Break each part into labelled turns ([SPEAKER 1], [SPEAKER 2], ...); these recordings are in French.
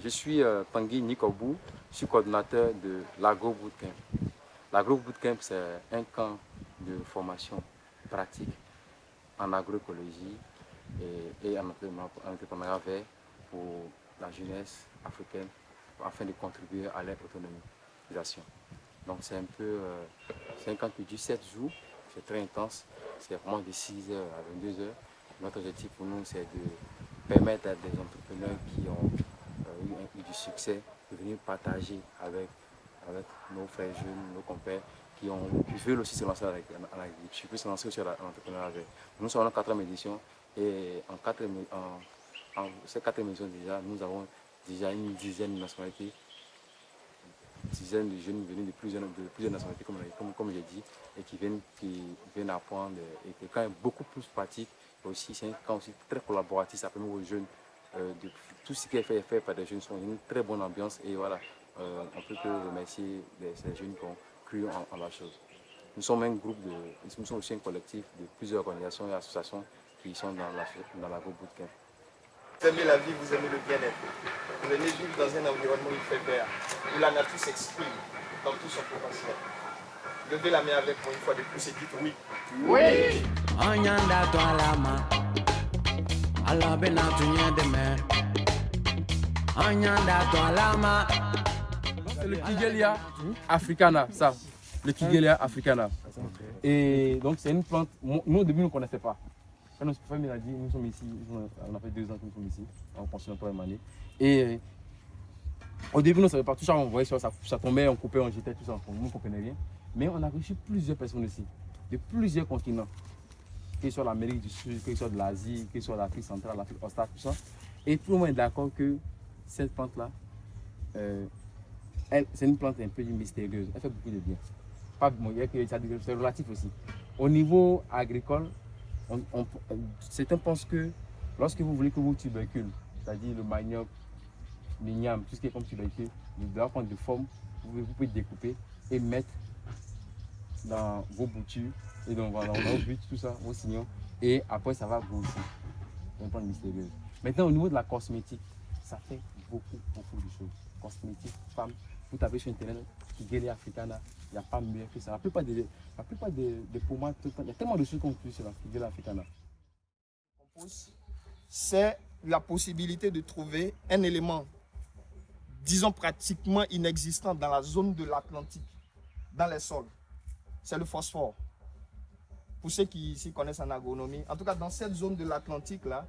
[SPEAKER 1] Je suis Tanguy Nikobu, je suis coordinateur de l'Agro Bootcamp. L'Agro Bootcamp, c'est un camp de formation pratique en agroécologie et en entrepreneuriat vert pour la jeunesse africaine afin de contribuer à leur autonomisation. Donc c'est un camp qui dure 7 jours, c'est très intense, c'est vraiment de 6h à 22h. Notre objectif pour nous, c'est de permettre à des entrepreneurs qui ont eu du succès de venir partager avec nos frères jeunes, nos compères qui veulent aussi se lancer dans l'agriculture, qui veulent se lancer aussi dans l'entrepreneuriat. Nous sommes en 4e édition et en ces 4e éditions déjà, nous avons déjà une dizaine de nationalités, dizaines de jeunes venus de plusieurs nationalités, comme j'ai dit, et qui viennent apprendre. Et que quand même beaucoup plus pratique, aussi, c'est un camp aussi très collaboratif, ça permet aux jeunes de tout ce qui est fait par des jeunes sont une très bonne ambiance et voilà, on peut que remercier ces jeunes qui ont cru en la chose. Nous sommes nous sommes aussi un collectif de plusieurs organisations et associations qui sont dans l'Agro Bootcamp.
[SPEAKER 2] Vous aimez la vie, vous aimez le bien-être. Vous venez vivre dans un environnement où il fait vert, où la nature s'exprime dans tout son potentiel. Levez la main avec moi une fois de plus et dites oui.
[SPEAKER 3] Oui!
[SPEAKER 4] C'est le Kigelia africana, ça. Le Kigelia africana. Et donc c'est une plante, nous au début nous ne connaissions pas. Quand notre famille a dit, nous sommes ici, on a fait 2 ans que nous sommes ici, on continue la 3e année. Et au début, nous ne savions pas, tout ça, on voyait ça tombait, on coupait, on jetait, tout ça, nous ne comprenions rien. Mais on a reçu plusieurs personnes ici, de plusieurs continents, que ce soit l'Amérique du Sud, que ce soit de l'Asie, que ce soit l'Afrique centrale, l'Afrique australe, tout ça. Et tout le monde est d'accord que cette plante-là, c'est une plante un peu mystérieuse, elle fait beaucoup de bien. C'est relatif aussi. Au niveau agricole, certains pensent que lorsque vous voulez que vos tubercules, c'est-à-dire le manioc, l'igname, tout ce qui est comme tubercule, vous devez prendre de forme, vous pouvez découper et mettre dans vos boutures et dans vos buts, tout ça, vos signaux, et après ça va grossir. C'est une plante mystérieuse. Maintenant, au niveau de la cosmétique, ça fait beaucoup de choses. Cosmétique, femmes, vous tapez sur internet, Kigelia africana, il n'y a pas mieux que ça. La plupart des pommades, il y a tellement de choses qu'on utilise sur la Kigelia africana.
[SPEAKER 2] C'est la possibilité de trouver un élément, disons pratiquement inexistant dans la zone de l'Atlantique, dans les sols. C'est le phosphore. Pour ceux qui s'y connaissent en agronomie, en tout cas dans cette zone de l'Atlantique là,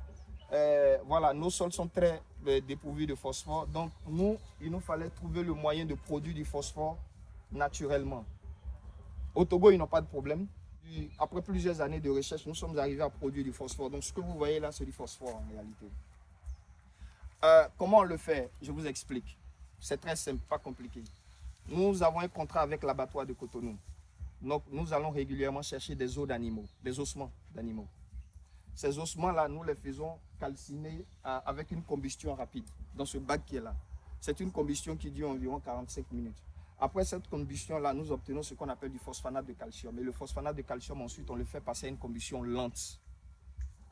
[SPEAKER 2] voilà, nos sols sont très dépourvus de phosphore. Donc il nous fallait trouver le moyen de produire du phosphore naturellement. Au Togo, ils n'ont pas de problème. Après plusieurs années de recherche, nous sommes arrivés à produire du phosphore. Donc ce que vous voyez là, c'est du phosphore en réalité. Comment on le fait? Je vous explique. C'est très simple, pas compliqué. Nous avons un contrat avec l'abattoir de Cotonou. Donc nous allons régulièrement chercher des os d'animaux, des ossements d'animaux. Ces ossements-là, nous les faisons calciner avec une combustion rapide, dans ce bac qui est là. C'est une combustion qui dure environ 45 minutes. Après cette combustion-là, nous obtenons ce qu'on appelle du phosphanate de calcium. Et le phosphanate de calcium, ensuite, on le fait passer à une combustion lente,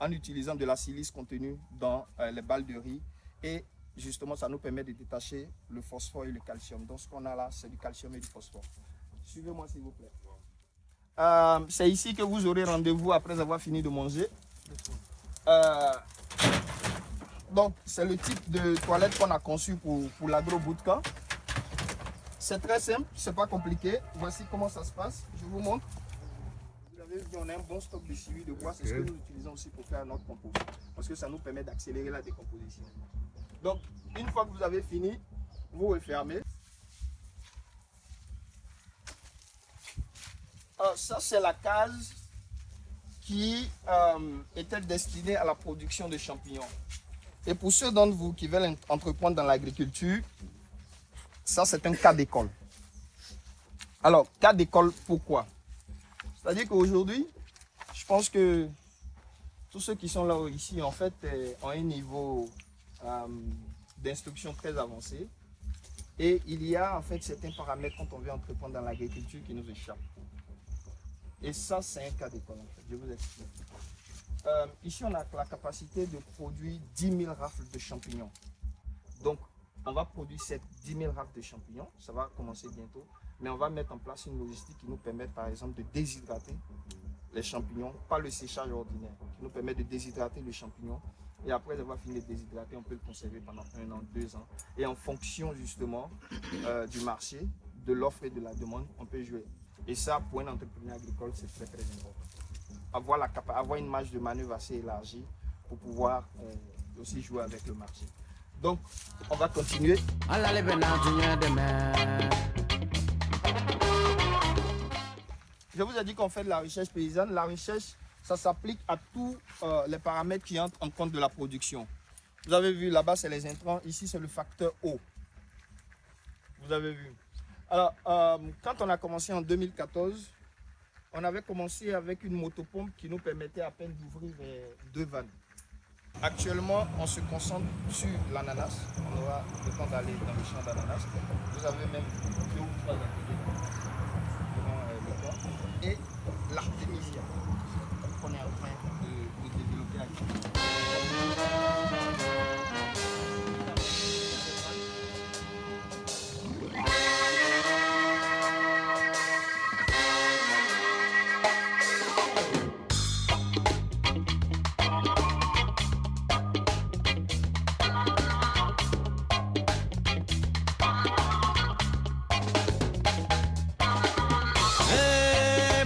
[SPEAKER 2] en utilisant de la silice contenue dans les balles de riz. Et justement, ça nous permet de détacher le phosphore et le calcium. Donc, ce qu'on a là, c'est du calcium et du phosphore. Suivez-moi, s'il vous plaît. C'est ici que vous aurez rendez-vous après avoir fini de manger. Donc, c'est le type de toilette qu'on a conçu pour l'Agro Bootcamp. C'est très simple, c'est pas compliqué. Voici comment ça se passe. Je vous montre. Vous avez vu, on a un bon stock de scieries de bois. C'est ce que nous utilisons aussi pour faire notre compost. Parce que ça nous permet d'accélérer la décomposition. Donc, une fois que vous avez fini, vous refermez. Alors, ça, c'est la case qui était destinée à la production de champignons. Et pour ceux d'entre vous qui veulent entreprendre dans l'agriculture, ça, c'est un cas d'école. Alors, cas d'école, pourquoi? C'est-à-dire qu'aujourd'hui, je pense que tous ceux qui sont là ici, en fait, ont un niveau d'instruction très avancé. Et il y a, en fait, certains paramètres quand on veut entreprendre dans l'agriculture qui nous échappent. Et ça, c'est un cas d'école, en fait. Je vous explique. Ici, on a la capacité de produire 10 000 rafles de champignons. Donc, on va produire 10 000 rafles de champignons, ça va commencer bientôt, mais on va mettre en place une logistique qui nous permet par exemple de déshydrater les champignons, pas le séchage ordinaire, qui nous permet de déshydrater le champignon. Et après avoir fini de déshydrater, on peut le conserver pendant 1 an, 2 ans. Et en fonction justement du marché, de l'offre et de la demande, on peut jouer. Et ça, pour un entrepreneur agricole, c'est très très important. Avoir une marge de manœuvre assez élargie pour pouvoir aussi jouer avec le marché. Donc, on va continuer. Je vous ai dit qu'on fait de la recherche paysanne. La recherche, ça s'applique à tous les paramètres qui entrent en compte de la production. Vous avez vu, là-bas, c'est les intrants. Ici, c'est le facteur eau. Vous avez vu. Alors, quand on a commencé en 2014, on avait commencé avec une motopompe qui nous permettait à peine d'ouvrir 2 vannes. Actuellement, on se concentre sur l'ananas. On aura le temps d'aller dans le champ d'ananas. Vous avez même 2 ou 3 ateliers devant le toit. Et l'artémisia qu'on est en train de développer actuellement.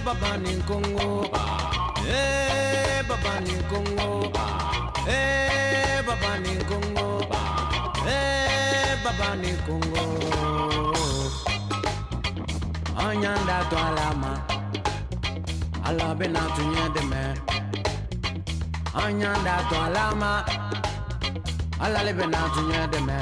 [SPEAKER 3] Baba ni Congo, Baba ni Congo, Baba ni Congo, Baba ni Congo. Anyanda to alama, ala bena tunye deme. Anyanda to alama, ala le bena tunye deme.